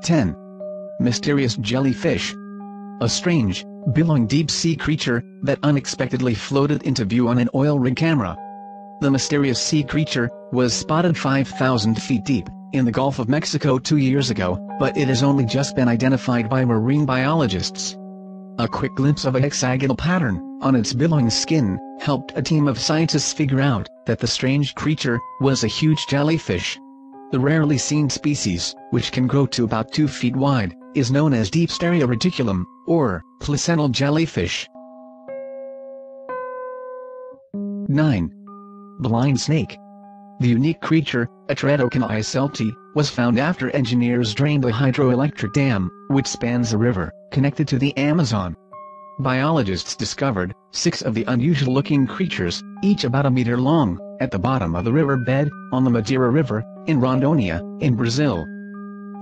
10. Mysterious jellyfish. A strange, billowing deep-sea creature that unexpectedly floated into view on an oil rig camera. The mysterious sea creature was spotted 5,000 feet deep in the Gulf of Mexico 2 years ago, but it has only just been identified by marine biologists. A quick glimpse of a hexagonal pattern on its billowing skin helped a team of scientists figure out that the strange creature was a huge jellyfish. The rarely seen species, which can grow to about 2 feet wide, is known as deep stereoreticulum, or placental jellyfish. 9. Blind snake. The unique creature, Atretocanicelti, was found after engineers drained a hydroelectric dam, which spans a river, connected to the Amazon. Biologists discovered 6 of the unusual-looking creatures, each about a meter long, at the bottom of the riverbed, on the Madeira River, in Rondônia, in Brazil.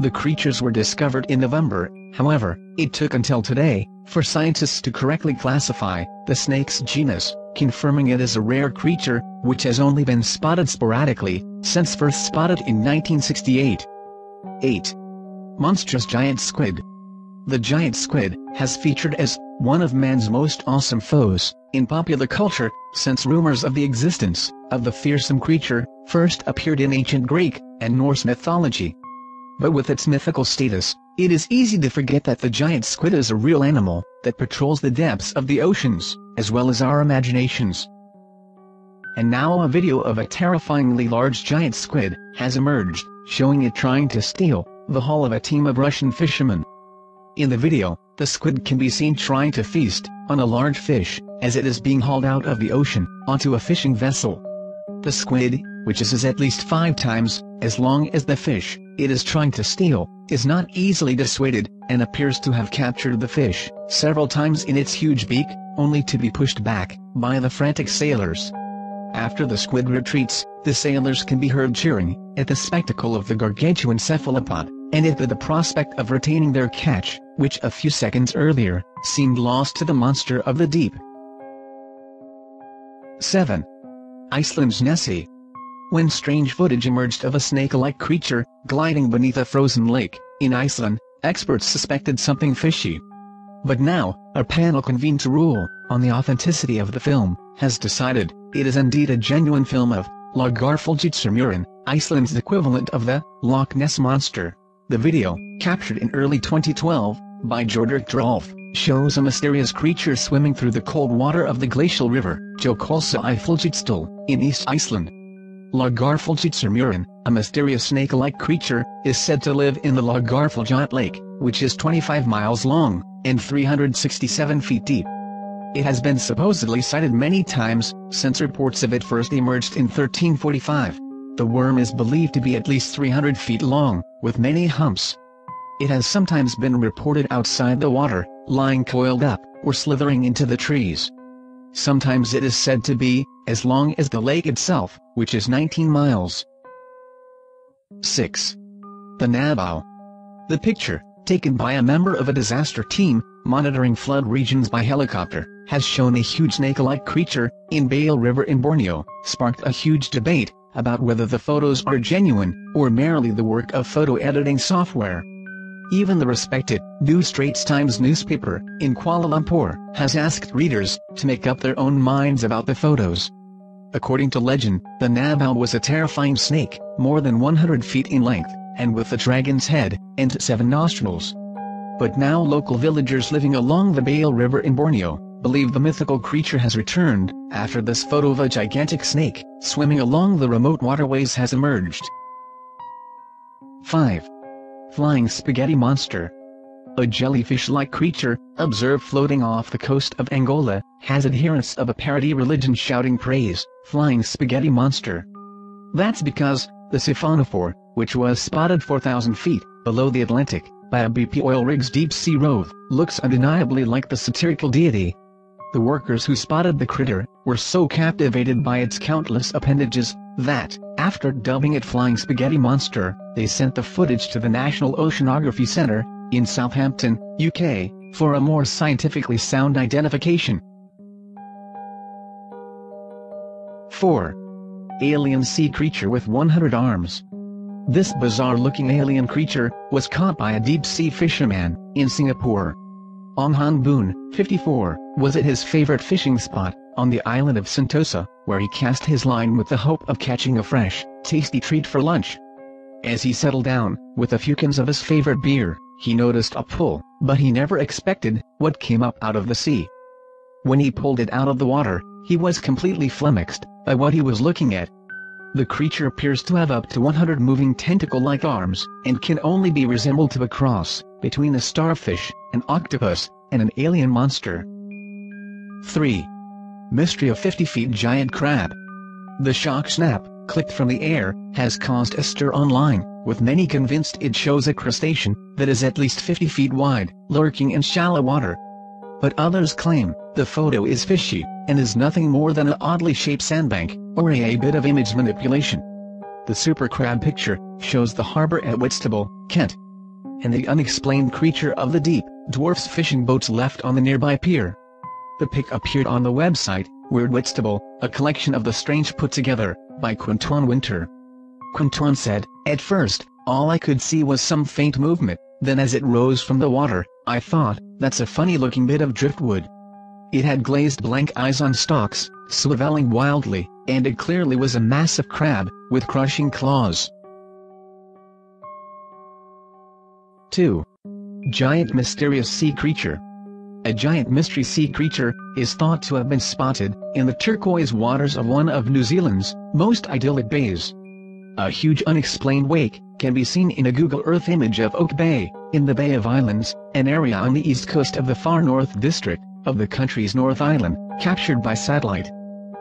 The creatures were discovered in November, however, it took until today, for scientists to correctly classify the snake's genus, confirming it as a rare creature, which has only been spotted sporadically, since first spotted in 1968. 8. Monstrous giant squid. The giant squid has featured as one of man's most awesome foes in popular culture, since rumors of the existence of the fearsome creature first appeared in ancient Greek and Norse mythology. But with its mythical status, it is easy to forget that the giant squid is a real animal that patrols the depths of the oceans, as well as our imaginations. And now a video of a terrifyingly large giant squid has emerged, showing it trying to steal the haul of a team of Russian fishermen. In the video, the squid can be seen trying to feast on a large fish, as it is being hauled out of the ocean onto a fishing vessel. The squid, which is at least 5 times as long as the fish it is trying to steal, is not easily dissuaded, and appears to have captured the fish several times in its huge beak, only to be pushed back by the frantic sailors. After the squid retreats, the sailors can be heard cheering at the spectacle of the gargantuan cephalopod, and at the prospect of retaining their catch, which a few seconds earlier seemed lost to the monster of the deep. 7. Iceland's Nessie. When strange footage emerged of a snake-like creature gliding beneath a frozen lake in Iceland, experts suspected something fishy. But now, a panel convened to rule on the authenticity of the film has decided it is indeed a genuine film of Lagarfalgitsurmurin, Iceland's equivalent of the Loch Ness Monster. The video, captured in early 2012 by Jordrik Drolf, shows a mysterious creature swimming through the cold water of the glacial river, Jökulsá in East Iceland. Lagarfalgitsurmurin, a mysterious snake-like creature, is said to live in the Lagarfalgjot Lake, which is 25 miles long and 367 feet deep. It has been supposedly sighted many times since reports of it first emerged in 1345. The worm is believed to be at least 300 feet long, with many humps. It has sometimes been reported outside the water, lying coiled up, or slithering into the trees. Sometimes it is said to be as long as the lake itself, which is 19 miles. 6. The Nabao. The picture, taken by a member of a disaster team monitoring flood regions by helicopter, has shown a huge snake-like creature in Bale River in Borneo, sparked a huge debate about whether the photos are genuine or merely the work of photo editing software. Even the respected New Straits Times newspaper in Kuala Lumpur has asked readers to make up their own minds about the photos. According to legend, the Nabao was a terrifying snake, more than 100 feet in length, and with a dragon's head and 7 nostrils. But now local villagers living along the Bale River in Borneo believe the mythical creature has returned, after this photo of a gigantic snake swimming along the remote waterways has emerged. 5. Flying spaghetti monster. A jellyfish-like creature, observed floating off the coast of Angola, has adherents of a parody religion shouting praise, "Flying spaghetti monster." That's because the siphonophore, which was spotted 4,000 feet below the Atlantic by a BP oil rig's deep-sea rove, looks undeniably like the satirical deity. The workers who spotted the critter were so captivated by its countless appendages that, after dubbing it Flying Spaghetti Monster, they sent the footage to the National Oceanography Centre in Southampton, UK, for a more scientifically sound identification. 4. alien sea creature with 100 arms. This bizarre-looking alien creature was caught by a deep-sea fisherman in Singapore. Ong Han Boon, 54, was at his favorite fishing spot on the island of Sentosa, where he cast his line with the hope of catching a fresh, tasty treat for lunch. As he settled down, with a few cans of his favorite beer, he noticed a pull, but he never expected what came up out of the sea. When he pulled it out of the water, he was completely flummoxed by what he was looking at. The creature appears to have up to 100 moving tentacle-like arms, and can only be resembled to a cross between a starfish, an octopus, and an alien monster. 3. Mystery of 50 feet giant crab. The shock snap, clicked from the air, has caused a stir online, with many convinced it shows a crustacean that is at least 50 feet wide, lurking in shallow water. But others claim the photo is fishy, and is nothing more than an oddly shaped sandbank, or a bit of image manipulation. The super crab picture shows the harbor at Whitstable, Kent. And the unexplained creature of the deep dwarfs fishing boats left on the nearby pier. The pic appeared on the website, Weird Whitstable, a collection of the strange put together, by Quinton Winter. Quinton said, "At first, all I could see was some faint movement, then as it rose from the water, I thought, that's a funny looking bit of driftwood." It had glazed blank eyes on stalks, swiveling wildly, and it clearly was a massive crab, with crushing claws. 2. Giant mysterious sea creature. A giant mystery sea creature is thought to have been spotted in the turquoise waters of one of New Zealand's most idyllic bays. A huge unexplained wake can be seen in a Google Earth image of Oak Bay, in the Bay of Islands, an area on the east coast of the far north district of the country's North Island, captured by satellite.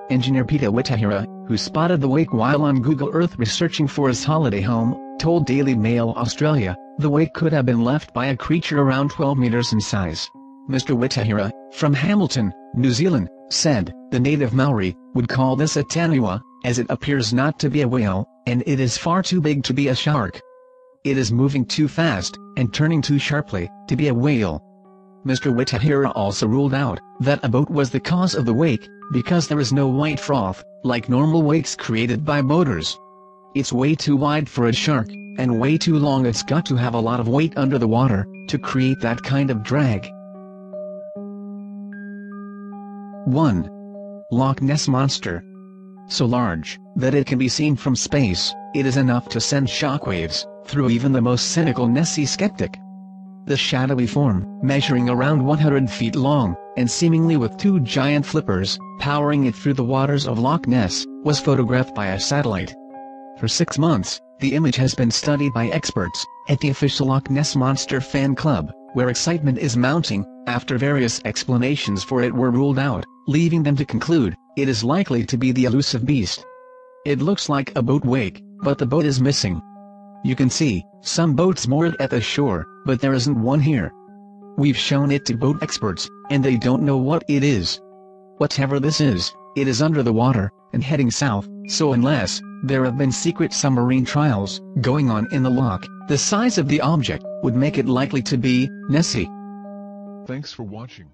Engineer Peter Witahira, who spotted the wake while on Google Earth researching for his holiday home, told Daily Mail Australia, the wake could have been left by a creature around 12 meters in size. Mr. Witahira, from Hamilton, New Zealand, said, the native Maori would call this a taniwa, as it appears not to be a whale, and it is far too big to be a shark. It is moving too fast, and turning too sharply, to be a whale. Mr. Witahira also ruled out that a boat was the cause of the wake, because there is no white froth, like normal wakes created by boaters. It's way too wide for a shark, and way too long. It's got to have a lot of weight under the water to create that kind of drag. 1. Loch Ness Monster. So large that it can be seen from space, it is enough to send shockwaves through even the most cynical Nessie skeptic. The shadowy form, measuring around 100 feet long, and seemingly with two giant flippers powering it through the waters of Loch Ness, was photographed by a satellite. For 6 months, the image has been studied by experts at the official Loch Ness Monster fan club, where excitement is mounting after various explanations for it were ruled out, leaving them to conclude it is likely to be the elusive beast. It looks like a boat wake, but the boat is missing. You can see some boats moored at the shore, but there isn't one here. We've shown it to boat experts, and they don't know what it is. Whatever this is, it is under the water, and heading south, so unless there have been secret submarine trials going on in the loch, the size of the object would make it likely to be Nessie. Thanks for watching.